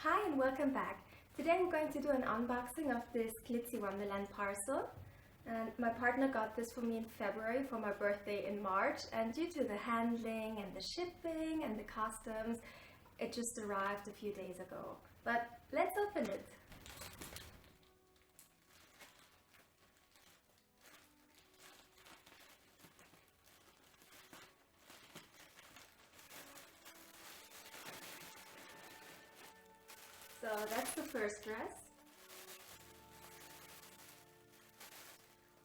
Hi and welcome back. Today I'm going to do an unboxing of this Glitzy Wonderland parcel. And my partner got this for me in February for my birthday in March, and due to the handling and the shipping and the customs, it just arrived a few days ago. But let's open it. So that's the first dress.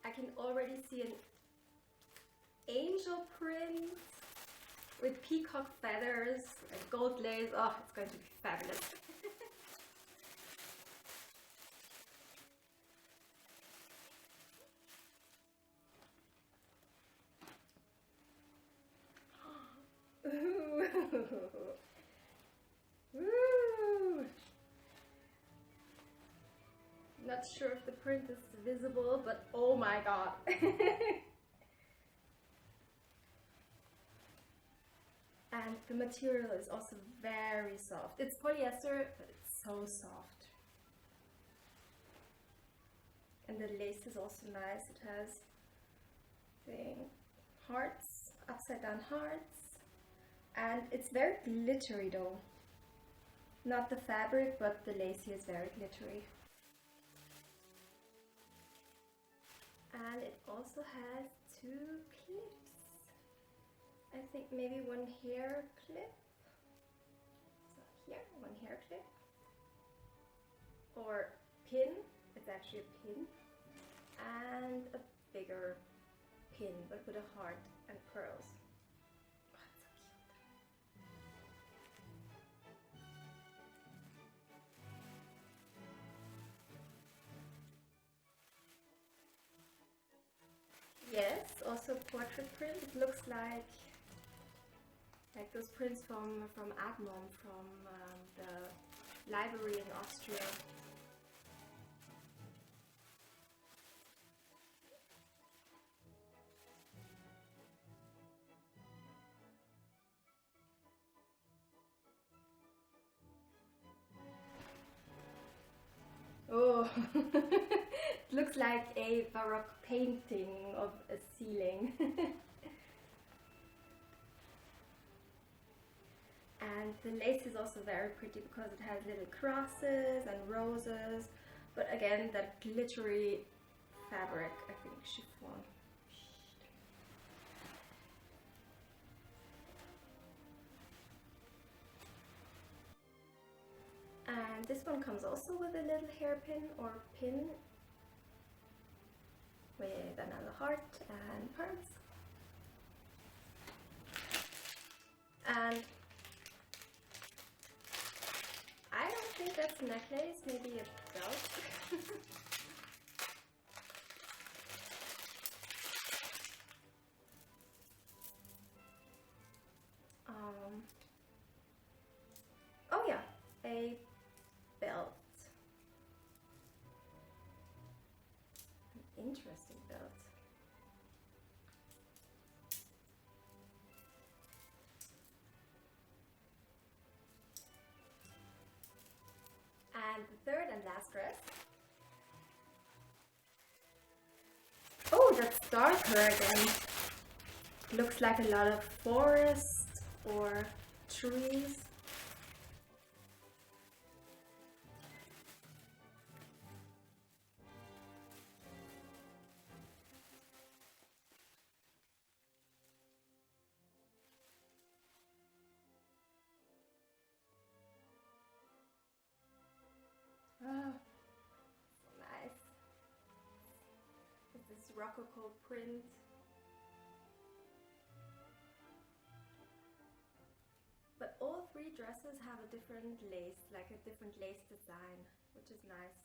I can already see an angel print with peacock feathers and gold lace. Oh, it's going to be fabulous. Ooh. Not sure if the print is visible, but oh my god. And the material is also very soft. It's polyester, but it's so soft. And the lace is also nice. It has the hearts, upside down hearts. And it's very glittery though. Not the fabric, but the lace is very glittery. And it also has two clips. I think maybe one hair clip. So here, one hair clip. Or pin. It's actually a pin. And a bigger pin, but with a heart and pearls. Oh, it's so cute. Yes, also portrait print. It looks like those prints from Admon, from the library in Austria. Oh, it looks like a Baroque painting of a ceiling. And the lace is also very pretty because it has little crosses and roses, but again, that glittery fabric, I think chiffon. And this one comes also with a little hairpin or pin with another heart and pearls. And I don't think that's a necklace, maybe a belt. Oh yeah, a belt. An interesting belt. And the third and last dress. Oh, that's darker again. Looks like a lot of forest or trees. Oh, so nice. It's this rococo print. But all three dresses have a different lace, like a different lace design, which is nice.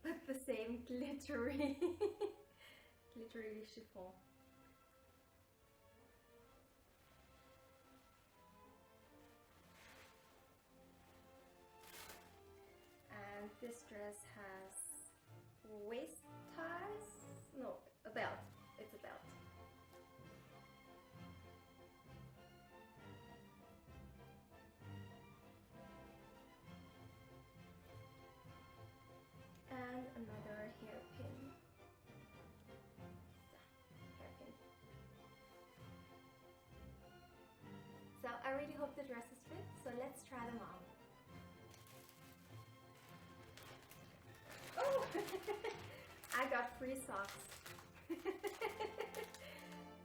But the same glittery, glittery chiffon. And this dress has waist ties, no, a belt, it's a belt. I really hope the dresses fit, so let's try them on. Oh! I got free socks.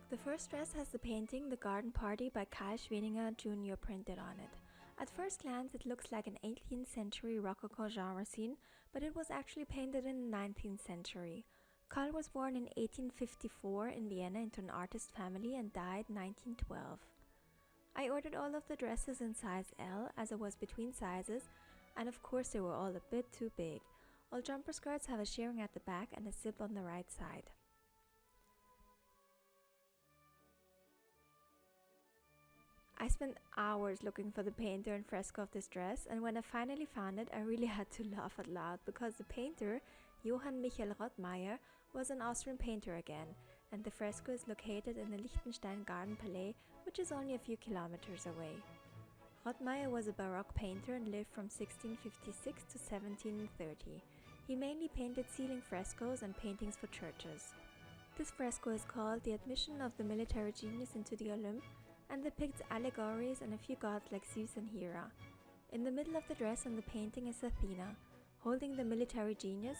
The first dress has the painting The Garden Party by Karl Schweninger Jr. printed on it. At first glance it looks like an 18th century Rococo genre scene, but it was actually painted in the 19th century. Karl was born in 1854 in Vienna into an artist family and died 1912. I ordered all of the dresses in size L as it was between sizes, and of course they were all a bit too big. All jumper skirts have a shirring at the back and a zip on the right side. I spent hours looking for the painter and fresco of this dress, and when I finally found it, I really had to laugh out loud because the painter, Johann Michael Rothmeier, was an Austrian painter again, and the fresco is located in the Liechtenstein Garden Palais, which is only a few kilometers away. Rothmeier was a Baroque painter and lived from 1656 to 1730. He mainly painted ceiling frescoes and paintings for churches. This fresco is called The Admission of the Military Genius into the Olympe, and depicts allegories and a few gods like Zeus and Hera. In the middle of the dress and the painting is Athena, holding the military genius,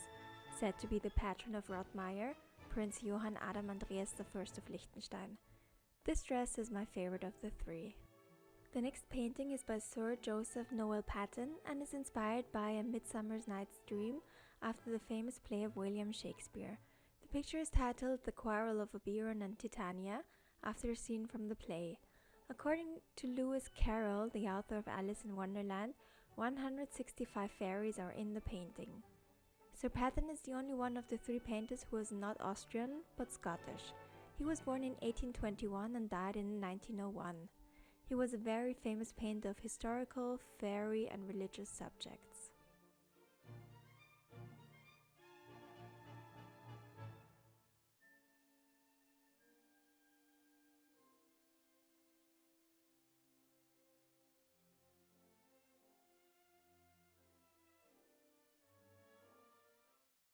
said to be the patron of Rothmeier, Prince Johann Adam Andreas I of Liechtenstein. This dress is my favorite of the three. The next painting is by Sir Joseph Noel Paton and is inspired by A Midsummer Night's Dream after the famous play of William Shakespeare. The picture is titled The Quarrel of Oberon and Titania, after a scene from the play. According to Lewis Carroll, the author of Alice in Wonderland, 165 fairies are in the painting. Sir Paton is the only one of the three painters who is not Austrian, but Scottish. He was born in 1821 and died in 1901. He was a very famous painter of historical, fairy and religious subjects.